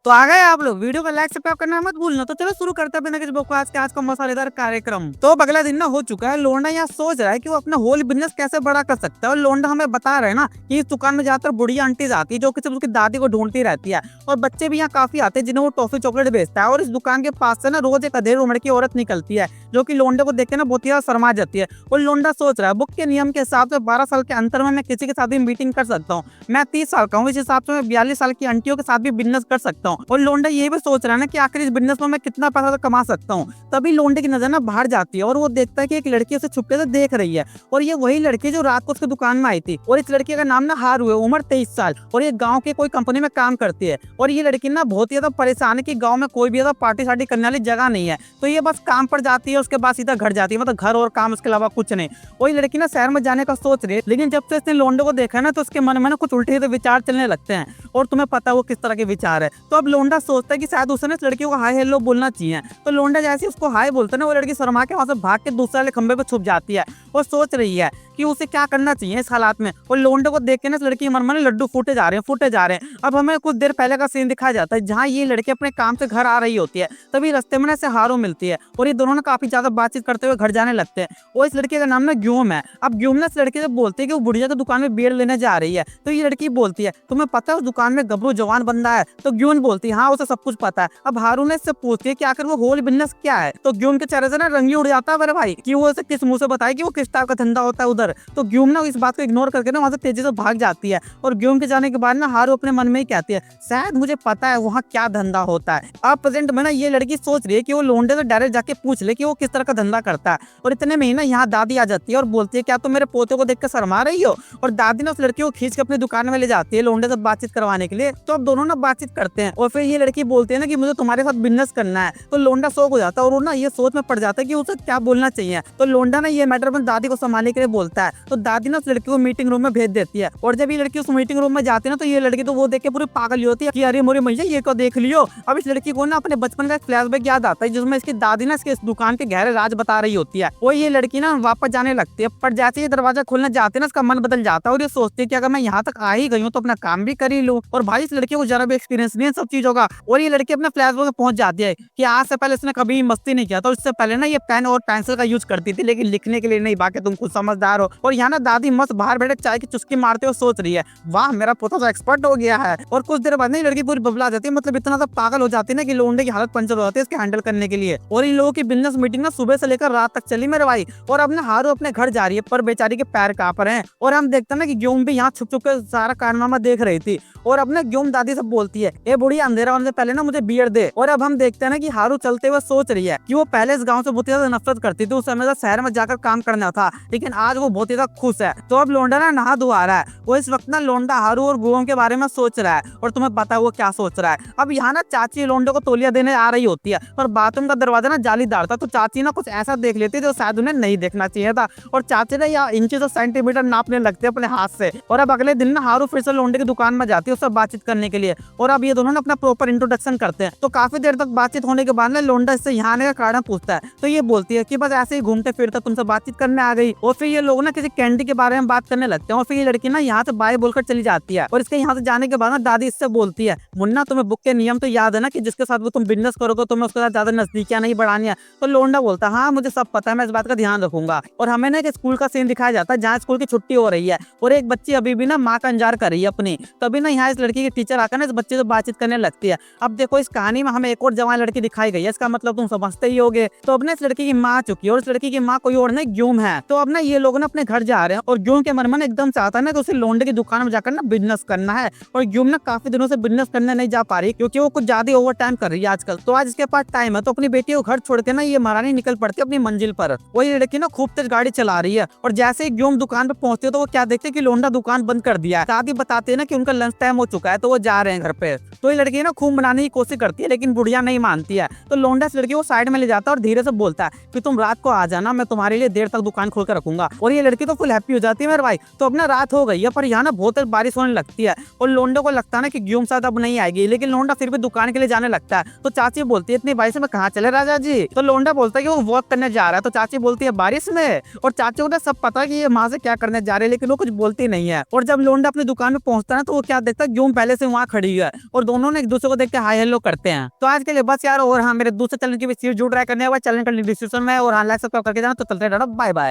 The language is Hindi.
तो आ गए आप लोग। वीडियो को लाइक सब्सक्राइब करना मत भूलना। तो चलो शुरू करते हैं बिना किसी बकवास के आज का मसालेदार कार्यक्रम। तो अब अगला दिन ना हो चुका है। लोंडा यहाँ सोच रहा है कि वो अपना होल बिजनेस कैसे बड़ा कर सकता है। और लोंडा हमें बता रहे हैं ना कि इस दुकान में ज्यादातर बुढ़िया आंटीज आती है जो कि सिर्फ उसकी दादी को ढूंढती रहती है। और बच्चे भी यहाँ काफी आते हैं जिन्हें वो टॉफी चॉकलेट बेचता है। और इस दुकान के पास से ना रोज एक अधेड़ उम्र की औरत निकलती है जो कि लोंडे को देख के ना बहुत ही ज्यादा शर्मा जाती है। और लोंडा सोच रहा है बुक के नियम के हिसाब से 12 साल के अंतर में मैं किसी के साथ भी मीटिंग कर सकता हूँ। मैं 30 साल का हूँ, इस हिसाब से मैं 42 साल की आंटियों के साथ भी बिजनेस कर सकता हूँ। और लोंडा ये भी सोच रहा है ना कि आखिर इस बिजनेस में मैं कितना पैसा कमा सकता हूँ। तभी लोंडे की नजर ना बाहर जाती है और वो देखता है कि एक लड़की उसे छुपके से देख रही है। और ये वही लड़की जो रात को उसकी दुकान में आई थी। और इस लड़की का नाम ना हारू है, उम्र 23 साल, और ये गाँव के कोई कंपनी में काम करती है। और ये लड़की ना बहुत ही ज्यादा परेशान है कि गाँव में कोई भी ज्यादा पार्टी शार्टी करने वाली जगह नहीं है। तो ये बस काम पर जाती है, उसके बाद सीधा घर जाती है, मतलब घर और काम, उसके अलावा कुछ नहीं। वही लड़की ना शहर में जाने का सोच रही है, लेकिन जब से इसने लोंडे को देखा ना तो उसके मन में ना कुछ उल्टे विचार चलने लगते हैं। और तुम्हें पता है वो किस तरह के विचार है। तो अब लोंडा सोचता है कि शायद उसने इस लड़की को हाय हेलो बोलना चाहिए। तो लोंडा जैसे उसको हाय बोलता है ना, वो लड़की शर्मा के वहां से भाग के दूसरे वाले खंबे पे छुप जाती है और सोच रही है कि उसे क्या करना चाहिए इस हालात में। और लोंडे को देख के ना इस लड़की के मन में लड्डू फूटे जा रहे हैं। अब हमें कुछ देर पहले का सीन दिखाया जाता है जहाँ ये लड़की अपने काम से घर आ रही होती है। तभी रास्ते में ना इसे हारो मिलती है और ये दोनों ना काफी ज्यादा बातचीत करते हुए घर जाने लगते हैं। और इस लड़के का नाम ना ग्यूम है। अब ग्यूम ना इस लड़के से बोलती है कि वो बुढ़िया की दुकान में बियर लेने जा रही है। तो ये लड़की बोलती है तुम्हें पता है उस दुकान में गबरू जवान बंदा है। तो ग्यूम बोलती है हाँ उसे सब कुछ पता है। अब हारू ने इससे पूछती है कि आखिर वो होल बिजनेस क्या है। तो ग्यूम के चेहरे से ना रंगी उड़ जाता है मेरे भाई कि वो उसे किस मुंह से बताए कि वो किस टाइप का धंधा होता है उधर। तो ग्यूम ना इस बात को इग्नोर करके ना वहां से तेजी से भाग जाती है। और ग्यूम के जाने के बाद ना हारू अपने मन में ही कहती है शायद मुझे पता है वहाँ क्या धंधा होता है। अब प्रेजेंट में ना ये लड़की सोच रही है कि वो लोंडे से डायरेक्ट जाके पूछ ले कि वो किस तरह का धंधा करता है। और इतने में ही ना यहाँ दादी आ जाती है और बोलती है क्या तुम मेरे पोते को देख कर शर्मा रही हो। और दादी ना उस लड़की को खींच के अपनी दुकान में ले जाती है लोंडे से बातचीत करवाने के लिए। तो अब दोनों ना बातचीत करते हैं और फिर ये लड़की बोलती है ना कि मुझे तुम्हारे साथ बिजनेस करना है। तो लोंडा शौक हो जाता है और वो ना ये सोच में पड़ जाता है कि उसे क्या बोलना चाहिए। तो लोंडा ना ये मैटर अपनी दादी को संभालने के लिए बोलता है। तो दादी ना उस लड़की को मीटिंग रूम में भेज देती है। और जब ये लड़की उस मीटिंग रूम में जाती है ना तो ये लड़की तो वो देख के पूरी पागल होती है कि अरे मोरे भैया ये को देख लियो। अब इस लड़की को ना अपने बचपन का फ्लैशबैक याद आता है जिसमें इसकी दादी ना इसके इस दुकान के गहरे राज बता रही होती है। वो ये लड़की ना वापस जाने लगती है, पर जैसे ये दरवाजा खोलने जाते ना इसका मन बदल जाता है और ये सोचती है कि अगर मैं यहाँ तक आ ही गई हूँ तो अपना काम भी कर ही लूँ। और भाई इस लड़की को जरा भी एक्सपीरियंस नहीं है सब चीजों का। और ये लड़की अपने फ्लैशबैक में पहुंच जाती है कि आज से पहले इसने कभी मस्ती नहीं किया था। इससे पहले ना ये पेन और पेंसिल का यूज करती थी लेकिन लिखने के लिए नहीं। बाकी तुम खुद समझदार हो। और यहाँ ना दादी मस्त बाहर बैठे चाय की चुस्की मारते हुए सोच रही है वाह मेरा पोता तो एक्सपर्ट हो गया है। और कुछ देर बाद नहीं लड़की पूरी बबला जाती है, मतलब इतना सा पागल हो जाती है ना कि लोंडे की हालत पंचर हो जाती है इसके हैंडल करने के लिए। और इन लोगों की बिजनेस मीटिंग ना सुबह से लेकर रात तक चली मेरे भाई। और अब ना हारू अपने घर जा रही है पर बेचारी के पैर कांप रहे हैं। और हम देखते हैं ना कि ग्यूम भी यहाँ छुप छुप के सारा कारनामा देख रही थी। और अब ना ग्यूम दादी से बोलती है ए बुढ़िया अंधेरा होने से पहले ना मुझे बियर दे। और अब हम देखते हैं ना कि हारू चलते हुए सोच रही है कि वो पहले इस गांव से बहुत ज्यादा नफरत करती थी, उस समय शहर में जाकर काम करना था, लेकिन आज वो बहुत ज्यादा खुश है। तो अब लोंडा ना नहा धोआ रहा है। वो इस वक्त ना लोंडा हारू और गुओं के बारे में सोच रहा है। और तुम्हें पता है वो क्या सोच रहा है। अब यहाँ ना चाची लोंडे को तौलिया देने आ रही होती है और बाथरूम का दरवाजा ना जालीदार था। तो चाची ना कुछ ऐसा देख लेती है जो शायद उन्हें नहीं देखना चाहिए था। और चाची ना या इंचेस और सेंटीमीटर नापने लगते हैं अपने हाथ से। और अब अगले दिन ना हारू फिर से लोंडे की दुकान में जाती है उससे बातचीत करने के लिए। और अब ये दोनों अपना प्रॉपर इंट्रोडक्शन करते हैं। तो काफी देर तक बातचीत होने के बाद ना लोंडा इससे यहाँ आने का कारण पूछता है। तो ये बोलती है कि बस ऐसे ही घूमते फिरते तुमसे बातचीत करने आ गई। और फिर ये लोग ना किसी कैंडी के बारे में बात करने लगते हैं। और फिर ये लड़की ना यहाँ से बाय बोलकर चली जाती है। और इसके यहाँ से जाने के बाद ना दादी इससे बोलती है मुन्ना तुम्हें बुक के नियम तो याद है ना कि जिसके साथ वो तुम बिजनेस करोगे तुम्हें उसके साथ ज्यादा नजदीकियां नहीं बढ़ानी है। तो लोंडा बोलता है हाँ मुझे सब पता है, मैं इस बात का ध्यान रखूंगा। और हमें ना एक स्कूल का सीन दिखाया जाता है जहाँ स्कूल की छुट्टी हो रही है और एक बच्ची अभी भी ना माँ का इंतजार कर रही है अपनी। तभी ना यहाँ इस लड़की की टीचर आकर ना इस बच्चे से बातचीत करने लगती है। अब देखो इस कहानी में हमें एक और जवान लड़की दिखाई गई है, इसका मतलब तुम समझते ही होगे। तो अब ना इस लड़की की माँ आ चुकी है और इस लड़की की माँ कोई और नहीं ग्यूम है। तो अब ना ये लोग ना अपने घर जा रहे हैं और ग्यूम के मन में एकदम से आता है ना तो उसे लोंडे की दुकान में जाकर ना बिजनेस करना है। और ग्यूम ना काफी दिनों से बिजनेस करने नहीं जा पा रही क्योंकि वो कुछ ज्यादा ओवर टाइम कर रही है आजकल। तो आज इसके पास टाइम है तो अपनी बेटी को घर छोड़ के ना ये महारानी निकल पड़ती है अपनी मंजिल पर। वो ये लड़की ना खूब तेज गाड़ी चला रही है और जैसे ही ग्यूम दुकान पे पहुंचती है तो वो क्या देखते हैं कि लोंडा दुकान बंद कर दिया है। साथ ही बताते हैं ना कि उनका लंच टाइम हो चुका है तो वो जा रहे हैं घर पे। तो ये लड़की ना खूब मनाने की कोशिश करती है लेकिन बुढ़िया नहीं मानती है। तो लोंडा इस लड़की को साइड में ले जाता है और धीरे से बोलता है कि तुम रात को आ जाना, मैं तुम्हारे लिए देर तक दुकान खोल कर रखूंगा। और ये लड़की तो फुल हैप्पी हो जाती है मेरे भाई। तो अब ना रात हो गई है पर यहाँ ना बहुत बारिश होने लगती है और लोंडे को लगता है ना कि ग्यूम साथ अब नहीं आएगी, लेकिन लोंडा फिर भी दुकान के लिए जाने लगता है। तो चाची बोलती है इतनी बारिश में कहाँ चले राजा जी। तो लोंडा बोलता है कि वो वॉक करने जा रहा है। तो चाची बोलती है बारिश में। और चाची को ना सब पता है कि ये वहां से क्या करने जा रहे हैं लेकिन वो कुछ बोलती नहीं है। और जब लोंडा अपनी दुकान में पहुंचता है तो वो क्या देखता है ग्यूम पहले से वहाँ खड़ी है और दोनों ना एक दूसरे को देख के हाई हेलो करते हैं। तो आज के लिए बस यार, और हाँ मेरे दूसरे चैनल की भी सीरीज जुड़ रहा है करने वाला, चैनल का डिस्क्रिप्शन में, और हाँ लाइक सब्सक्राइब करके जाना। तो चलते हैं, बाय बाय।